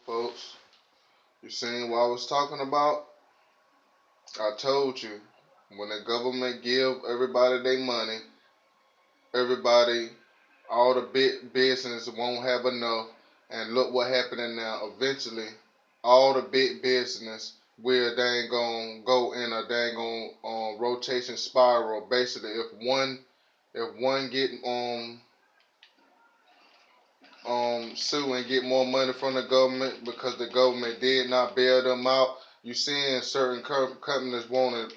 Folks, you seen what I was talking about? I told you, when the government give everybody their money, everybody, all the big business won't have enough. And look what happening now. Eventually, all the big business will dang gonna go in a dang on rotation spiral. Basically, if one get sue and get more money from the government because the government did not bail them out. You seeing certain companies wanted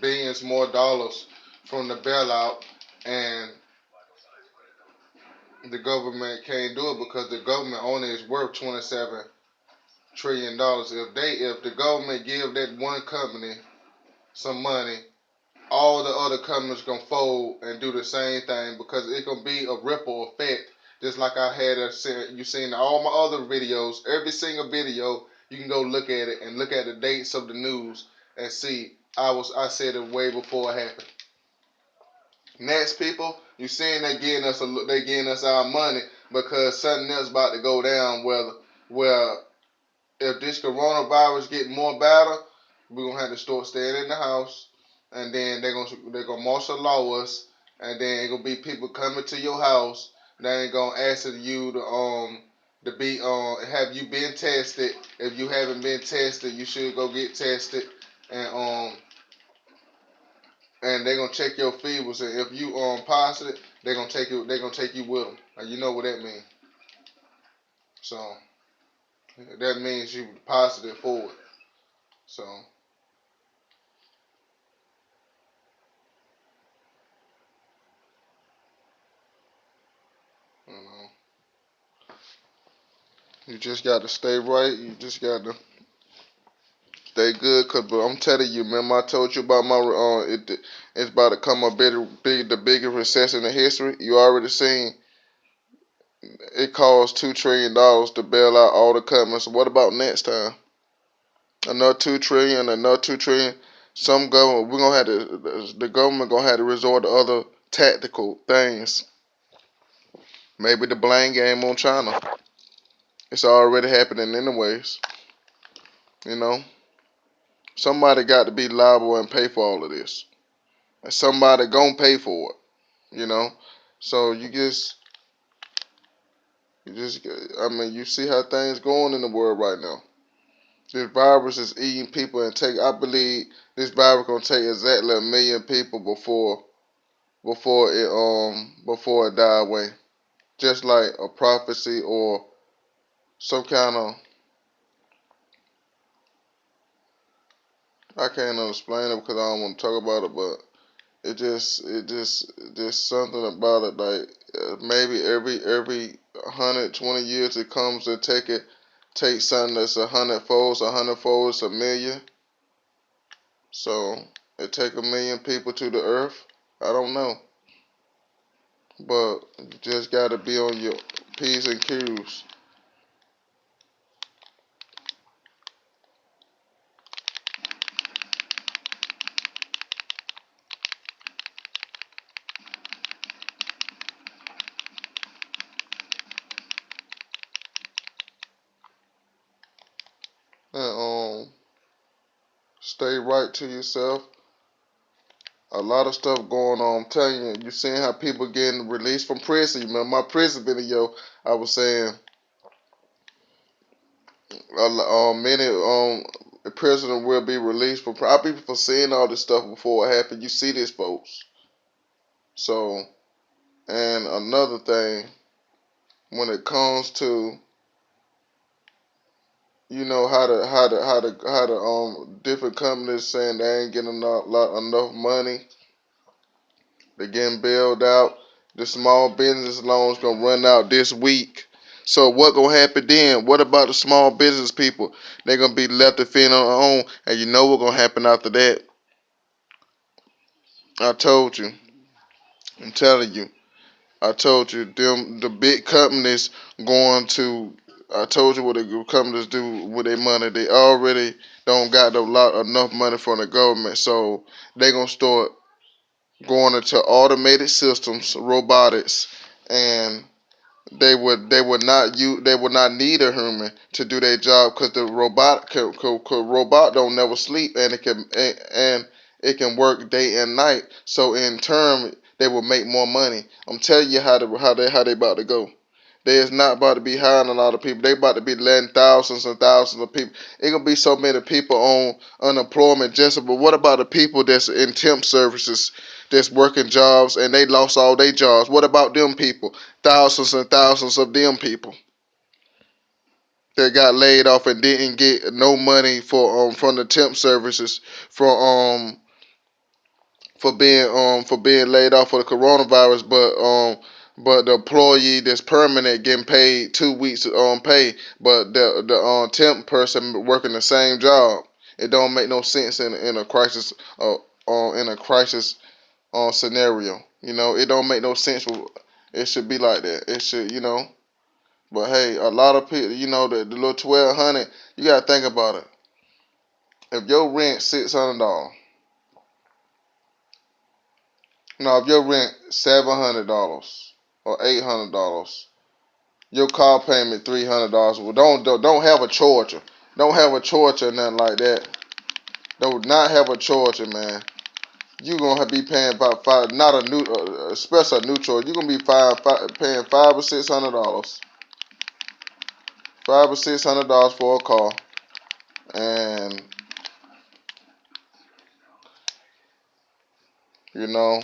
billions more dollars from the bailout, and the government can't do it because the government only is worth $27 trillion. If the government give that one company some money, all the other companies gonna fold and do the same thing because it gonna be a ripple effect. Just like I had you seen all my other videos, every single video, you can go look at it and look at the dates of the news and see. I said it way before it happened. Next, people, you seeing they getting us our money because something else about to go down. Where if this coronavirus get more better, we're gonna have to start staying in the house, and then they're gonna martial law us, and then it gonna be people coming to your house. They ain't gonna ask you to be have you been tested. If you haven't been tested, you should go get tested, and they're gonna check your fevers, and if you positive, they're gonna take you with them. And you know what that means. So that means you positive for it. So you know. You just got to stay right. You just got to stay good. But I'm telling you, remember I told you about my it's about to come the biggest recession in history. You already seen it cost $2 trillion to bail out all the companies. So what about next time? Another 2 trillion, another 2 trillion. Some government we're gonna have to the government gonna have to resort to other tactical things. Maybe the blame game on China. It's already happening anyways. You know. Somebody got to be liable and pay for all of this. And somebody gonna pay for it, you know. So I mean, you see how things going in the world right now. This virus is eating people I believe this virus gonna take exactly 1 million people before it die away. Just like a prophecy or some kind of, I can't explain it because I don't want to talk about it, but just something about it. Like maybe every 120 years it comes to take something that's 100 folds. 100 folds 1 million. So it take 1 million people to the earth. I don't know, but you just gotta be on your p's and q's. And stay right to yourself. A lot of stuff going on. I'm telling you, you seeing how people getting released from prison. You remember my prison video? I was saying many prisoners will be released from. I've been foreseeing all this stuff before it happened. You see this, folks. So, and another thing, when it comes to how the different companies saying they ain't getting enough money, they getting bailed out. The small business loans gonna run out this week. So what gonna happen then? What about the small business people? They gonna be left to fend on their own, and you know what gonna happen after that? I told you. I'm telling you. I told you. The big companies going to. I told you what the companies do with their money. They already don't got enough money from the government, so they gonna start going into automated systems, robotics, and they would not need a human to do their job because the robot don't never sleep, and it can work day and night. So in turn, they will make more money. I'm telling you how they about to go. They is not about to be hiring a lot of people. They about to be letting thousands and thousands of people. It gonna be so many people on unemployment just. But what about the people that's in temp services, that's working jobs and they lost all their jobs? What about them people? Thousands and thousands of them people that got laid off and didn't get no money for from the temp services for for being laid off for the coronavirus, but the employee that's permanent getting paid 2 weeks pay, but the temp person working the same job. It don't make no sense in a crisis in a crisis scenario. You know, it don't make no sense. It should be like that. It should, you know. But hey, a lot of people, you know, the little 1,200. You gotta think about it. If your rent $600, no, if your rent $700 or $800, your car payment $300. Well, don't have a charger. Don't have a charger or nothing like that. Don't not have a charger, man. You gonna be paying about five. Not a new, especially a new charger. You gonna be paying $500 or $600. $500 or $600 for a car, and you know,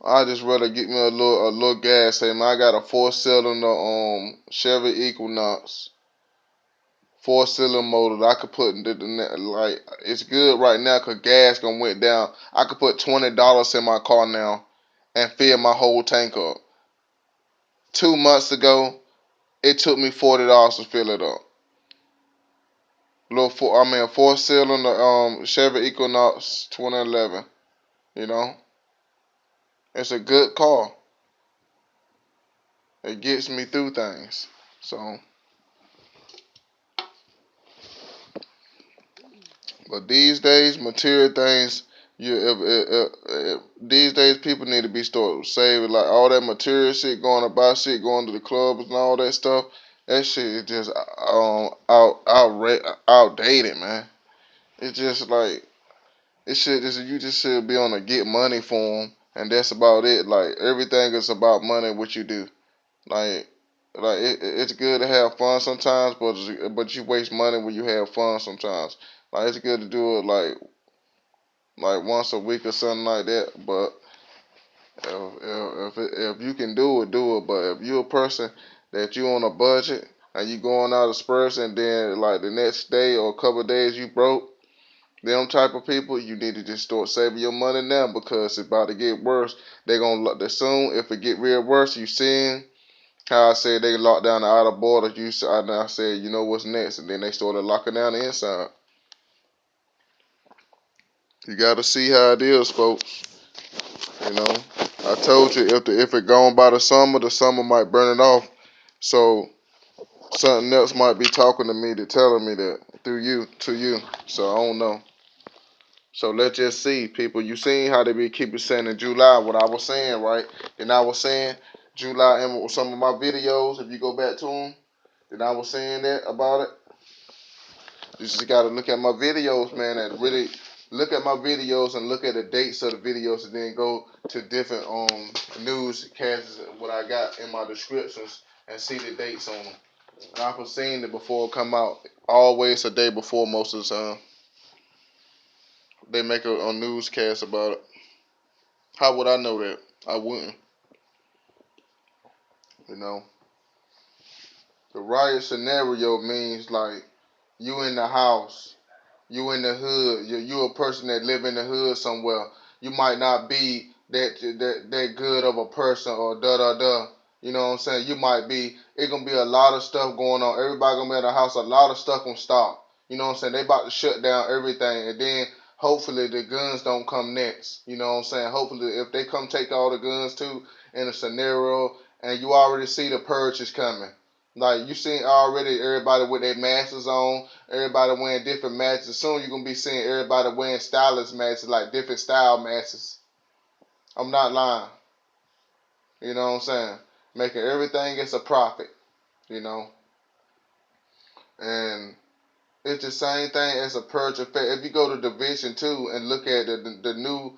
I just rather get me a little gas. Say, man, I got a 4-cylinder Chevy Equinox, 4-cylinder motor that I could put in like, it's good right now because gas gonna went down. I could put $20 in my car now and fill my whole tank up. 2 months ago, it took me $40 to fill it up. A 4-cylinder Chevy Equinox 2011. You know, it's a good car. It gets me through things. So, but these days, material things, these days people need to be start saving, like all that material shit, going to buy shit, going to the clubs and all that stuff. That shit is just outdated, man. It's just like it should just you just should be on a get money form, and that's about it. Like everything is about money. What you do, like. It's good to have fun sometimes, but you waste money when you have fun sometimes. Like it's good to do it like once a week or something like that. But if you can do it. But if you're a person that you on a budget and you going out of spurts and then like the next day or a couple of days you broke, them type of people, you need to just start saving your money now because it's about to get worse. They gonna soon if it get real worse. You seeing how I said they locked down the outer border. I said you know what's next, and then they started locking down the inside. You got to see how it is, folks. You know, I told you if it gone by the summer might burn it off. So something else might be talking to me, to telling me that through you to you. So I don't know. So let's just see, people. You seen how they be keeping saying in July what I was saying, right? And I was saying July in some of my videos. If you go back to them, then I was saying that about it. You just gotta look at my videos, man, and really look at my videos and look at the dates of the videos, and then go to different newscasts what I got in my descriptions and see the dates on them. And I've seen it before it come out. Always a day before most of the time. They make a newscast about it. How would I know that? I wouldn't. You know, the riot scenario means like you in the house. You in the hood. You a person that live in the hood somewhere. You might not be that good of a person or da da da. You know what I'm saying? You might be. It gonna be a lot of stuff going on. Everybody gonna be in the house. A lot of stuff gonna stop. You know what I'm saying? They about to shut down everything, and then hopefully the guns don't come next. You know what I'm saying? Hopefully if they come take all the guns too in a scenario, and you already see the purge is coming. Like you seen already everybody with their masks on. Everybody wearing different matches. Soon you're gonna be seeing everybody wearing stylist matches, like different style matches. I'm not lying. You know what I'm saying? Making everything as a profit. You know, and it's the same thing as a purge effect. If you go to Division 2 and look at the new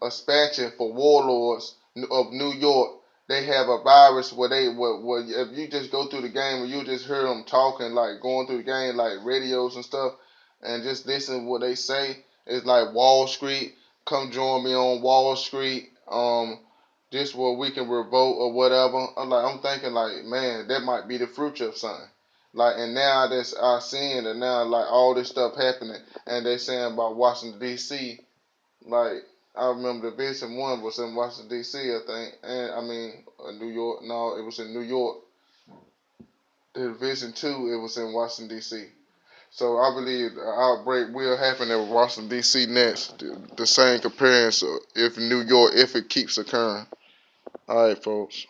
expansion for Warlords of New York, they have a virus where where if you just go through the game and you just hear them talking, like going through the game like radios and stuff, and just listen to what they say, it's like Wall Street, come join me on Wall Street. This where we can revolt or whatever. I'm thinking like, man, that might be the future of something. Like, and now that's I seeing that now, like all this stuff happening, and they saying about Washington D.C. Like, I remember Division 1 was in Washington D.C. I think, and I mean New York. No, it was in New York. The Division 2, it was in Washington D.C. So I believe the outbreak will happen in Washington D.C. next. The same comparison if New York, if it keeps occurring. All right, folks.